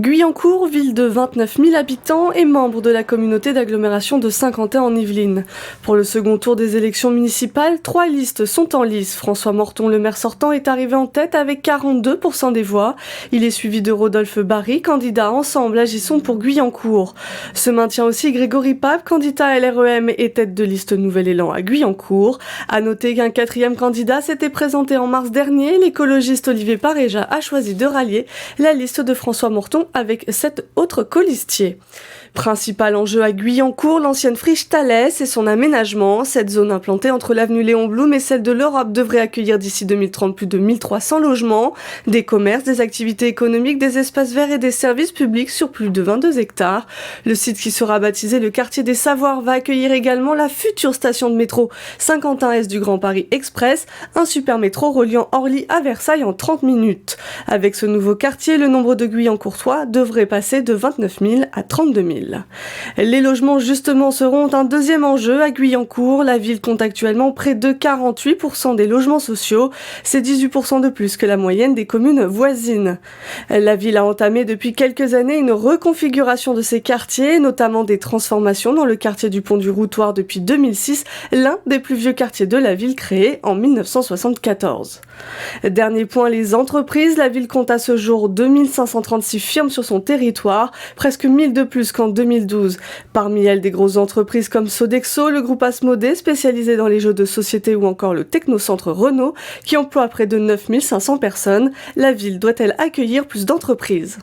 Guyancourt, ville de 29 000 habitants et membre de la communauté d'agglomération de Saint-Quentin en Yvelines. Pour le second tour des élections municipales, 3 listes sont en lice. François Morton, le maire sortant, est arrivé en tête avec 42% des voix. Il est suivi de Rodolphe Barry, candidat Ensemble Agissons pour Guyancourt. Se maintient aussi Grégory Pape, candidat à LREM et tête de liste Nouvel Élan à Guyancourt. À noter qu'un 4e candidat s'était présenté en mars dernier. L'écologiste Olivier Paréja a choisi de rallier la liste de François Morton avec 7 autres colistiers. Principal enjeu à Guyancourt, l'ancienne friche Thalès et son aménagement. Cette zone implantée entre l'avenue Léon Blum et celle de l'Europe devrait accueillir d'ici 2030 plus de 1300 logements, des commerces, des activités économiques, des espaces verts et des services publics sur plus de 22 hectares. Le site qui sera baptisé le quartier des Savoirs va accueillir également la future station de métro Saint-Quentin-Est du Grand Paris Express, un super métro reliant Orly à Versailles en 30 minutes. Avec ce nouveau quartier, le nombre de Guyancourtois devrait passer de 29 000 à 32 000. Les logements justement seront un deuxième enjeu à Guyancourt. La ville compte actuellement près de 48% des logements sociaux. C'est 18% de plus que la moyenne des communes voisines. La ville a entamé depuis quelques années une reconfiguration de ses quartiers, notamment des transformations dans le quartier du Pont du Routoir depuis 2006, l'un des plus vieux quartiers de la ville créé en 1974. Dernier point, les entreprises. La ville compte à ce jour 2536 firmes sur son territoire, presque 1000 de plus qu'en 2012. Parmi elles, des grosses entreprises comme Sodexo, le groupe Asmodée, spécialisé dans les jeux de société, ou encore le Technocentre Renault, qui emploie près de 9500 personnes. La ville doit-elle accueillir plus d'entreprises ?